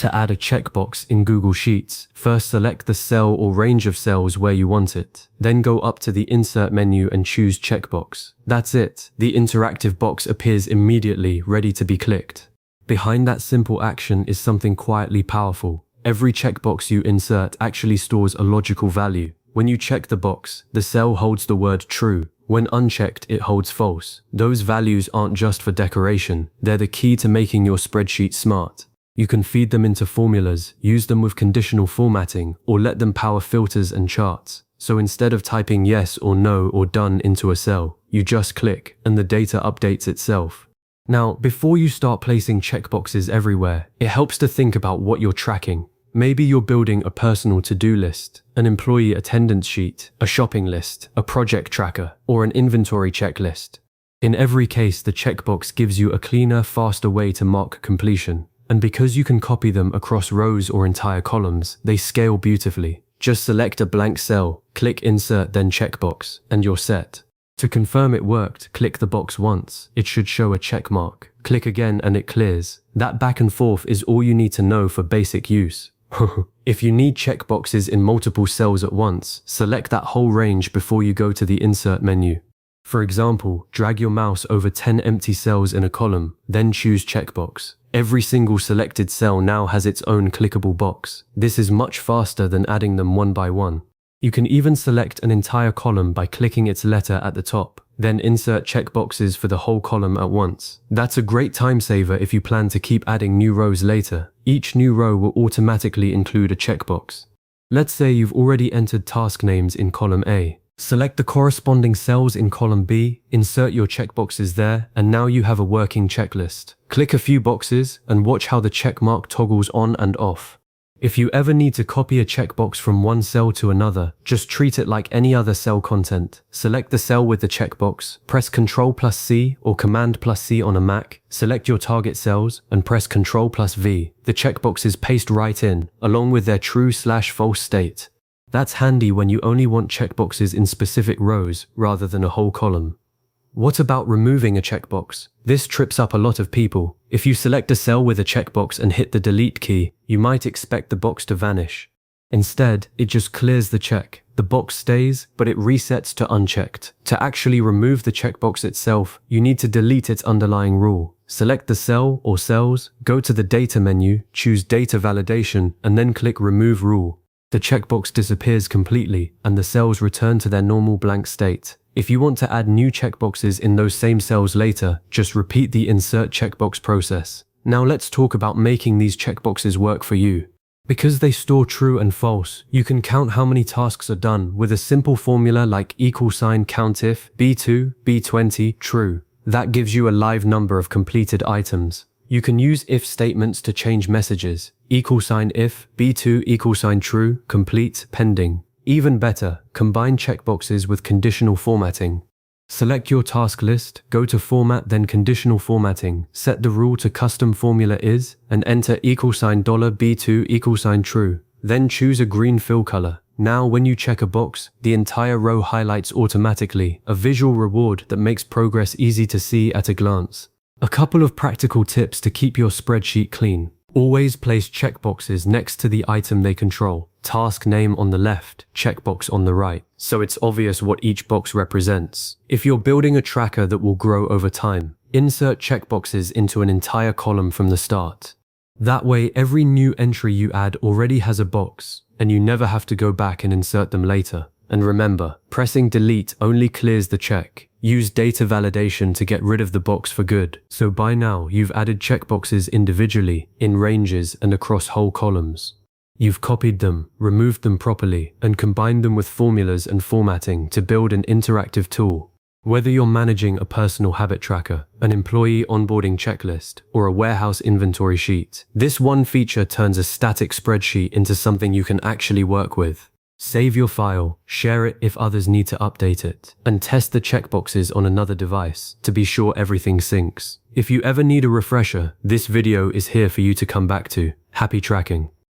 To add a checkbox in Google Sheets, first select the cell or range of cells where you want it. Then go up to the Insert menu and choose Checkbox. That's it. The interactive box appears immediately, ready to be clicked. Behind that simple action is something quietly powerful. Every checkbox you insert actually stores a logical value. When you check the box, the cell holds the word true. When unchecked, it holds false. Those values aren't just for decoration. They're the key to making your spreadsheet smart. You can feed them into formulas, use them with conditional formatting, or let them power filters and charts. So instead of typing yes or no or done into a cell, you just click and the data updates itself. Now, before you start placing checkboxes everywhere, it helps to think about what you're tracking. Maybe you're building a personal to-do list, an employee attendance sheet, a shopping list, a project tracker, or an inventory checklist. In every case, the checkbox gives you a cleaner, faster way to mark completion. And because you can copy them across rows or entire columns, they scale beautifully. Just select a blank cell, click Insert, then Checkbox, and you're set. To confirm it worked, click the box once. It should show a check mark. Click again and it clears. That back and forth is all you need to know for basic use. If you need checkboxes in multiple cells at once, select that whole range before you go to the Insert menu. For example, drag your mouse over 10 empty cells in a column, then choose Checkbox. Every single selected cell now has its own clickable box. This is much faster than adding them one by one. You can even select an entire column by clicking its letter at the top, then insert checkboxes for the whole column at once. That's a great time saver if you plan to keep adding new rows later. Each new row will automatically include a checkbox. Let's say you've already entered task names in column A. Select the corresponding cells in column B, insert your checkboxes there, and now you have a working checklist. Click a few boxes and watch how the check mark toggles on and off. If you ever need to copy a checkbox from one cell to another, just treat it like any other cell content. Select the cell with the checkbox, press Ctrl+C or Command+C on a Mac, select your target cells, and press Ctrl+V. The checkboxes paste right in, along with their true/false state. That's handy when you only want checkboxes in specific rows rather than a whole column. What about removing a checkbox? This trips up a lot of people. If you select a cell with a checkbox and hit the delete key, you might expect the box to vanish. Instead, it just clears the check. The box stays, but it resets to unchecked. To actually remove the checkbox itself, you need to delete its underlying rule. Select the cell or cells, go to the Data menu, choose Data Validation, and then click Remove Rule. The checkbox disappears completely, and the cells return to their normal blank state. If you want to add new checkboxes in those same cells later, just repeat the Insert Checkbox process. Now let's talk about making these checkboxes work for you. Because they store true and false, you can count how many tasks are done with a simple formula like $COUNTIF B2, B20, true. That gives you a live number of completed items. You can use if statements to change messages. $if B2 $true, complete, pending. Even better, combine checkboxes with conditional formatting. Select your task list, go to Format, then Conditional Formatting, set the rule to Custom Formula Is, and enter $B2 $true. Then choose a green fill color. Now when you check a box, the entire row highlights automatically, a visual reward that makes progress easy to see at a glance. A couple of practical tips to keep your spreadsheet clean. Always place checkboxes next to the item they control. Task name on the left, checkbox on the right, so it's obvious what each box represents. If you're building a tracker that will grow over time, insert checkboxes into an entire column from the start. That way, every new entry you add already has a box, and you never have to go back and insert them later. And remember, pressing delete only clears the check. Use data validation to get rid of the box for good. So by now, you've added checkboxes individually, in ranges, and across whole columns. You've copied them, removed them properly, and combined them with formulas and formatting to build an interactive tool. Whether you're managing a personal habit tracker, an employee onboarding checklist, or a warehouse inventory sheet, this one feature turns a static spreadsheet into something you can actually work with. Save your file, share it if others need to update it, and test the checkboxes on another device to be sure everything syncs. If you ever need a refresher, this video is here for you to come back to. Happy tracking!